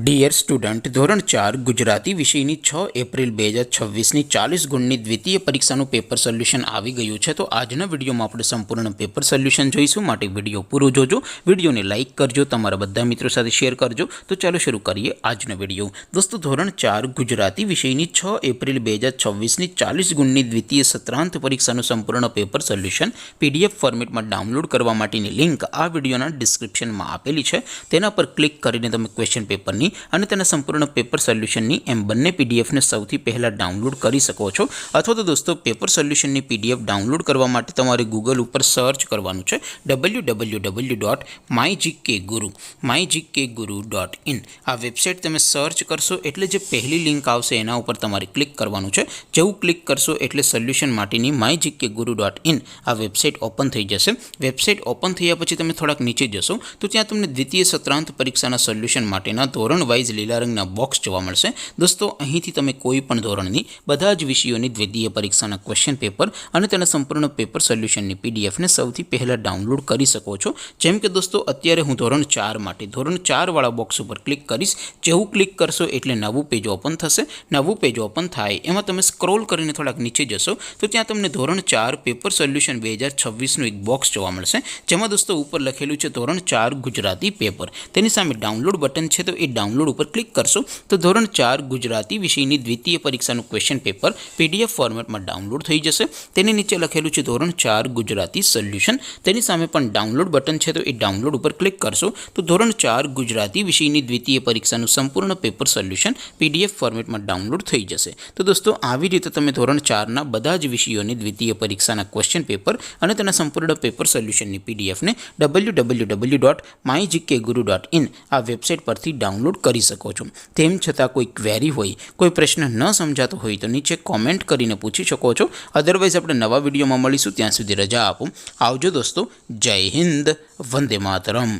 Dear student, ધોરણ 4 ગુજરાતી વિષયની 6 April 2026ની 40 ગુણની દ્વિતીય પરીક્ષાનું પેપર સોલ્યુશન આવી ગયું છે। તો આજના વિડીયોમાં આપણે સંપૂર્ણ પેપર સોલ્યુશન જોઈશું, માટે વિડીયો પૂરો જોજો, વિડીયોને લાઇક કરજો, તમારા બધા મિત્રો સાથે શેર કરજો। તો ચાલો શરૂ કરીએ આજનો વિડીયો। દોસ્તો, ધોરણ 4 ગુજરાતી વિષયની 6 એપ્રિલ 2026ની 40 ગુણની દ્વિતીય સત્રાંત પરીક્ષાનું સંપૂર્ણ પેપર સોલ્યુશન પીડીએફ ફોર્મેટમાં ડાઉનલોડ કરવા માટેની લિંક આ વિડીયોના ડિસ્ક્રિપ્શનમાં આપેલી છે। તેના પર ક્લિક કરીને તમે ક્વેશ્ચન પેપરની અને તેના સંપૂર્ણ પેપર સોલ્યુશનની એમ બંને પીડીએફને સૌથી પહેલાં ડાઉનલોડ કરી શકો છો। અથવા તો દોસ્તો, પેપર સોલ્યુશનની પીડીએફ ડાઉનલોડ કરવા માટે તમારે ગૂગલ ઉપર સર્ચ કરવાનું છે www.mygkguru.in। આ વેબસાઇટ તમે સર્ચ કરશો એટલે જે પહેલી લિંક આવશે એના ઉપર તમારે ક્લિક કરવાનું છે। જેવું ક્લિક કરશો એટલે સોલ્યુશન માટેની mygkguru.in આ વેબસાઇટ ઓપન થઈ જશે। વેબસાઇટ ઓપન થયા પછી તમે થોડાક નીચે જશો તો ત્યાં તમને દ્વિતીય સત્રાંત પરીક્ષાના સોલ્યુશન માટેના ધોરણ વાઇઝ લીલા રંગના બોક્સ જોવા મળશે। દોસ્તો, અહીંથી તમે કોઈ પણ ધોરણની બધા જ વિષયોની દ્વિતીય પરીક્ષાના ક્વેશ્ચન પેપર અને તેના સંપૂર્ણ પેપર સોલ્યુશનની પીડીએફને સૌથી પહેલાં ડાઉનલોડ કરી શકો છો। જેમ કે દોસ્તો, અત્યારે હું ધોરણ 4 માટે ધોરણ 4 વાળા બોક્સ ઉપર ક્લિક કરીશ। જેવું ક્લિક કરશો એટલે નવું પેજ ઓપન થશે। નવું પેજ ઓપન થાય એમાં તમે સ્ક્રોલ કરીને થોડાક નીચે જશો તો ત્યાં તમને ધોરણ 4 પેપર સોલ્યુશન 2026નું એક બોક્સ જોવા મળશે, જેમાં દોસ્તો ઉપર લખેલું છે ધોરણ 4 ગુજરાતી પેપર। તેની સામે ડાઉનલોડ બટન છે, તો એ ડાઉનલોડ ઉપર ક્લિક કરશો તો ધોરણ 4 ગુજરાતી વિષયની દ્વિતીય પરીક્ષાનું ક્વેશ્ચન પેપર પીડીએફ ફોર્મેટમાં ડાઉનલોડ થઈ જશે। તેની નીચે લખેલું છે ધોરણ 4 ગુજરાતી સોલ્યુશન, તેની સામે પણ ડાઉનલોડ બટન છે, તો એ ડાઉનલોડ ઉપર ક્લિક કરશો તો ધોરણ 4 ગુજરાતી વિષયની દ્વિતીય પરીક્ષાનું સંપૂર્ણ પેપર સોલ્યુશન પીડીએફ ફોર્મેટમાં ડાઉનલોડ થઈ જશે। તો દોસ્તો, આવી રીતે તમે ધોરણ 4ના બધા જ વિષયોની દ્વિતીય પરીક્ષાના ક્વેશ્ચન પેપર અને તેના સંપૂર્ણ પેપર સોલ્યુશનની પીડીએફને www.mygkguru.in આ વેબસાઇટ પરથી ડાઉનલોડ કરી શકો છો। તેમ છતાં કોઈ ક્વેરી હોય, કોઈ પ્રશ્ન ન સમજાતો હોય તો નીચે કોમેન્ટ કરીને પૂછી શકો છો। અદરવાઇઝ આપણે નવા વિડીયોમાં મળીશું, ત્યાં સુધી રજા આપો। આવજો દોસ્તો, જય હિન્દ, વંદે માતરમ।